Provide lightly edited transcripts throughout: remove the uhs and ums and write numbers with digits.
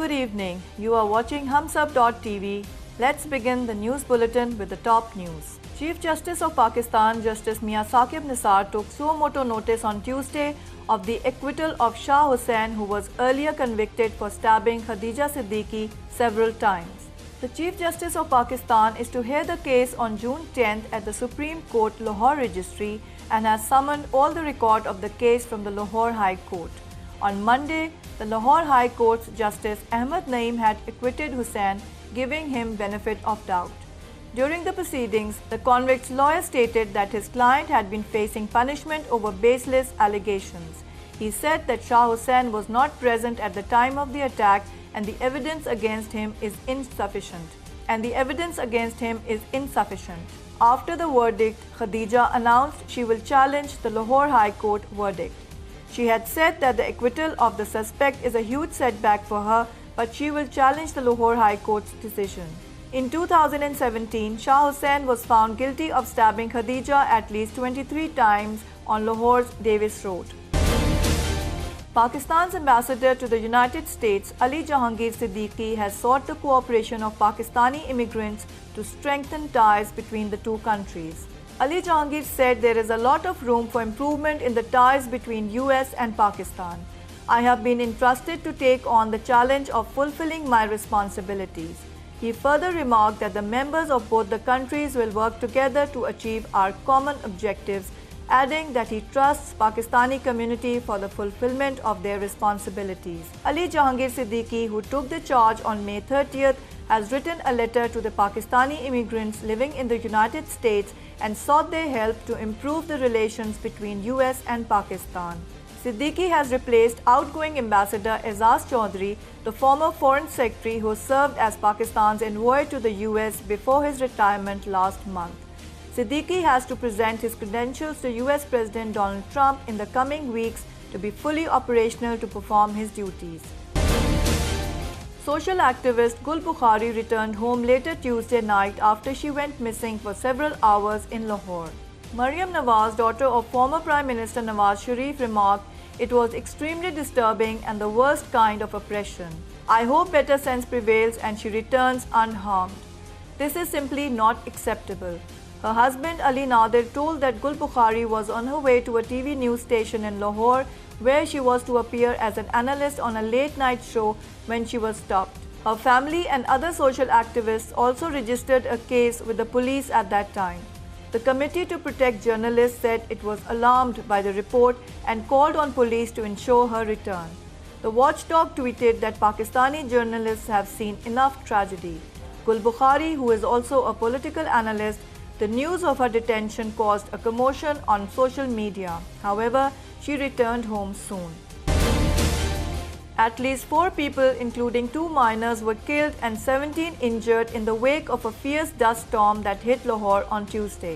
good evening. You are watching HumSub.TV. Let's begin the news bulletin with the top news. Chief Justice of Pakistan, Justice Mia Saqib Nisar, took suo motu notice on Tuesday of the acquittal of Shah Hussain, who was earlier convicted for stabbing Khadija Siddiqui several times. The Chief Justice of Pakistan is to hear the case on June 10th at the Supreme Court Lahore Registry and has summoned all the record of the case from the Lahore High Court. On Monday, the Lahore High Court's Justice Ahmed Naeem had acquitted Hussain, giving him benefit of doubt. During the proceedings, the convict's lawyer stated that his client had been facing punishment over baseless allegations. He said that Shah Hussain was not present at the time of the attack and the evidence against him is insufficient. After the verdict, Khadija announced she will challenge the Lahore High Court verdict. She had said that the acquittal of the suspect is a huge setback for her, but she will challenge the Lahore High Court's decision. In 2017, Shah Hussain was found guilty of stabbing Khadija at least 23 times on Lahore's Davis Road. Pakistan's ambassador to the United States, Ali Jahangir Siddiqui, has sought the cooperation of Pakistani immigrants to strengthen ties between the two countries. Ali Jahangir said there is a lot of room for improvement in the ties between US and Pakistan. I have been entrusted to take on the challenge of fulfilling my responsibilities. He further remarked that the members of both the countries will work together to achieve our common objectives, adding that he trusts Pakistani community for the fulfillment of their responsibilities. Ali Jahangir Siddiqui, who took the charge on May 30th, has written a letter to the Pakistani immigrants living in the United States and sought their help to improve the relations between US and Pakistan. Siddiqui has replaced outgoing Ambassador Azaz Chaudhry, the former Foreign Secretary who served as Pakistan's envoy to the US before his retirement last month. Siddiqui has to present his credentials to US President Donald Trump in the coming weeks to be fully operational to perform his duties. Social activist Gul Bukhari returned home later Tuesday night after she went missing for several hours in Lahore. Maryam Nawaz, daughter of former Prime Minister Nawaz Sharif, remarked, "It was extremely disturbing and the worst kind of oppression. I hope better sense prevails and she returns unharmed. This is simply not acceptable." Her husband Ali Nadir told that Gul Bukhari was on her way to a TV news station in Lahore where she was to appear as an analyst on a late-night show when she was stopped. Her family and other social activists also registered a case with the police at that time. The Committee to Protect Journalists said it was alarmed by the report and called on police to ensure her return. The watchdog tweeted that Pakistani journalists have seen enough tragedy. Gul Bukhari, who is also a political analyst, the news of her detention caused a commotion on social media. However, she returned home soon. At least 4 people, including 2 minors, were killed and 17 injured in the wake of a fierce dust storm that hit Lahore on Tuesday.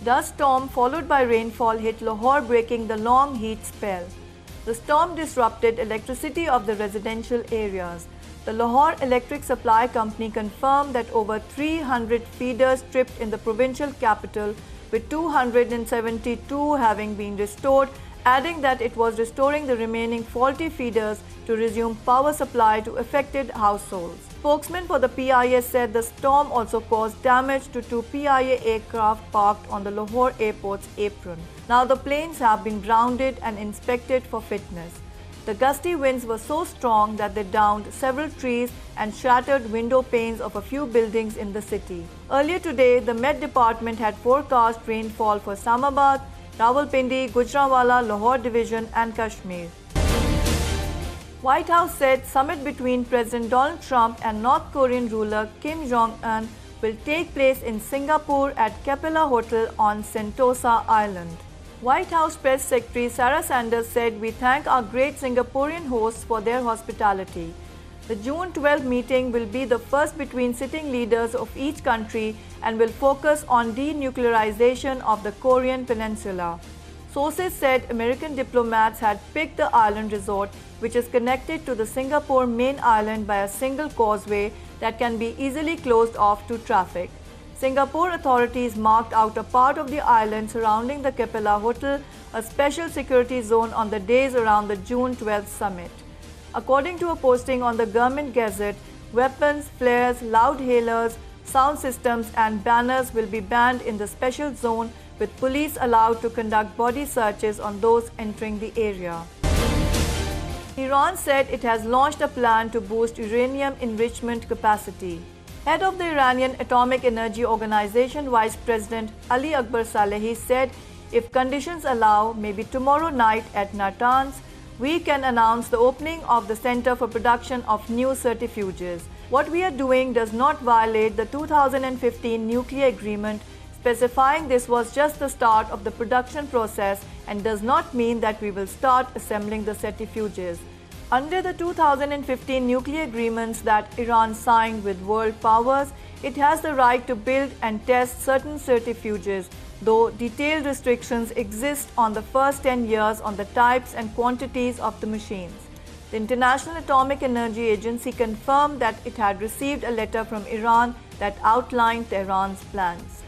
Dust storm followed by rainfall hit Lahore, breaking the long heat spell. The storm disrupted electricity of the residential areas. The Lahore Electric Supply Company confirmed that over 300 feeders tripped in the provincial capital, with 272 having been restored, adding that it was restoring the remaining faulty feeders to resume power supply to affected households. Spokesman for the PIA said the storm also caused damage to 2 PIA aircraft parked on the Lahore airport's apron. Now the planes have been grounded and inspected for fitness. The gusty winds were so strong that they downed several trees and shattered window panes of a few buildings in the city. Earlier today, the Met Department had forecast rainfall for Islamabad, Rawalpindi, Gujranwala, Lahore Division and Kashmir. White House said summit between President Donald Trump and North Korean ruler Kim Jong-un will take place in Singapore at Capella Hotel on Sentosa Island. White House Press Secretary Sarah Sanders said, "We thank our great Singaporean hosts for their hospitality. The June 12 meeting will be the first between sitting leaders of each country and will focus on denuclearization of the Korean Peninsula." Sources said American diplomats had picked the island resort, which is connected to the Singapore main island by a single causeway that can be easily closed off to traffic. Singapore authorities marked out a part of the island surrounding the Capella Hotel, a special security zone on the days around the June 12th summit. According to a posting on the Government Gazette, weapons, flares, loud hailers, sound systems and banners will be banned in the special zone, with police allowed to conduct body searches on those entering the area. Iran said it has launched a plan to boost uranium enrichment capacity. Head of the Iranian Atomic Energy Organization Vice President Ali Akbar Salehi said, if conditions allow, maybe tomorrow night at Natanz, we can announce the opening of the Center for Production of New Centrifuges. What we are doing does not violate the 2015 nuclear agreement, specifying this was just the start of the production process and does not mean that we will start assembling the centrifuges. Under the 2015 nuclear agreements that Iran signed with world powers, it has the right to build and test certain centrifuges, though detailed restrictions exist on the first 10 years on the types and quantities of the machines. The International Atomic Energy Agency confirmed that it had received a letter from Iran that outlined Tehran's plans.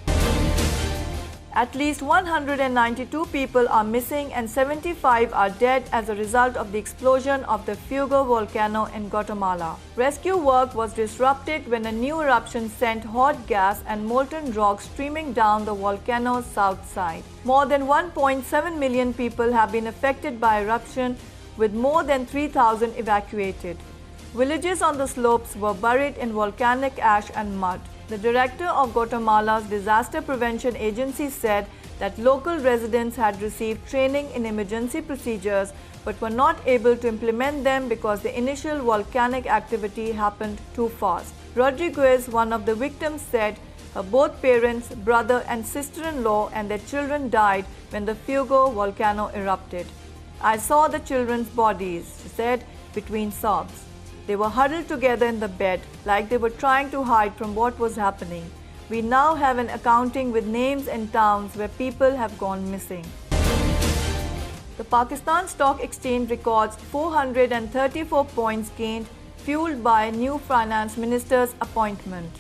At least 192 people are missing and 75 are dead as a result of the explosion of the Fuego volcano in Guatemala. Rescue work was disrupted when a new eruption sent hot gas and molten rock streaming down the volcano's south side. More than 1.7 million people have been affected by eruption, with more than 3,000 evacuated. Villages on the slopes were buried in volcanic ash and mud. The director of Guatemala's Disaster Prevention Agency said that local residents had received training in emergency procedures but were not able to implement them because the initial volcanic activity happened too fast. Rodriguez, one of the victims, said her both parents, brother and sister-in-law and their children died when the Fuego volcano erupted. I saw the children's bodies, she said, between sobs. They were huddled together in the bed, like they were trying to hide from what was happening. We now have an accounting with names and towns where people have gone missing. The Pakistan Stock Exchange records 434 points gained, fueled by new finance minister's appointment.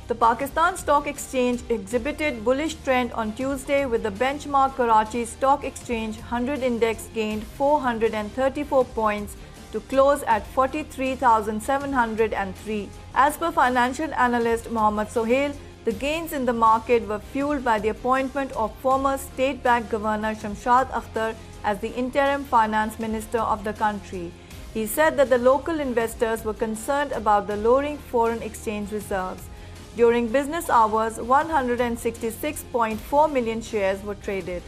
The Pakistan Stock Exchange exhibited bullish trend on Tuesday, with the benchmark Karachi Stock Exchange 100 index gained 434 points to close at 43,703. As per financial analyst Mohammad Sohail, the gains in the market were fueled by the appointment of former State Bank Governor Shamshad Akhtar as the interim finance minister of the country. He said that the local investors were concerned about the lowering foreign exchange reserves. During business hours, 166.4 million shares were traded.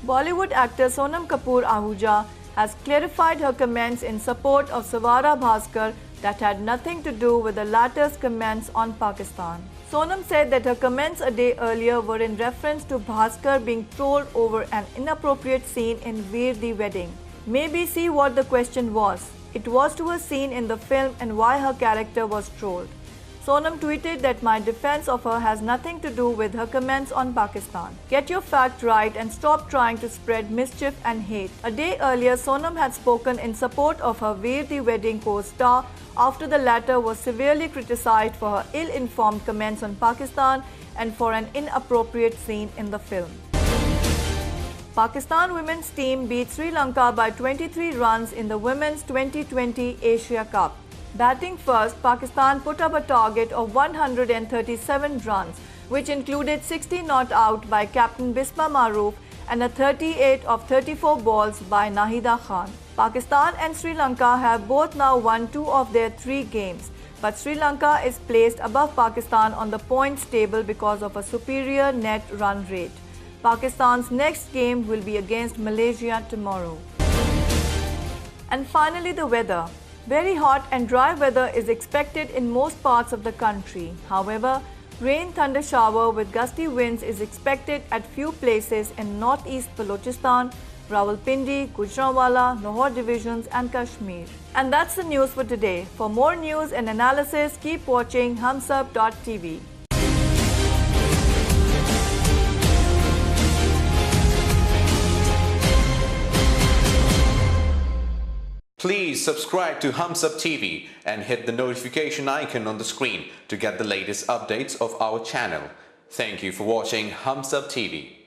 Bollywood actor Sonam Kapoor Ahuja has clarified her comments in support of Savara Bhaskar that had nothing to do with the latter's comments on Pakistan. Sonam said that her comments a day earlier were in reference to Bhaskar being trolled over an inappropriate scene in Veer the Wedding. Maybe see what the question was. It was to a scene in the film and why her character was trolled. Sonam tweeted that my defense of her has nothing to do with her comments on Pakistan. Get your fact right and stop trying to spread mischief and hate. A day earlier, Sonam had spoken in support of her Veer the Wedding co-star after the latter was severely criticized for her ill-informed comments on Pakistan and for an inappropriate scene in the film. Pakistan women's team beat Sri Lanka by 23 runs in the Women's 2020 Asia Cup. Batting first, Pakistan put up a target of 137 runs, which included 60 not out by captain Bisma Maroof and a 38 of 34 balls by Nahida Khan. Pakistan and Sri Lanka have both now won 2 of their 3 games, but Sri Lanka is placed above Pakistan on the points table because of a superior net run rate. Pakistan's next game will be against Malaysia tomorrow. And finally, the weather. Very hot and dry weather is expected in most parts of the country. However, rain thunder shower with gusty winds is expected at few places in northeast Balochistan, Rawalpindi, Gujranwala, Lahore divisions and Kashmir. And that's the news for today. For more news and analysis, keep watching HumSub.TV. Please subscribe to HumSub.TV and hit the notification icon on the screen to get the latest updates of our channel. Thank you for watching HumSub.TV.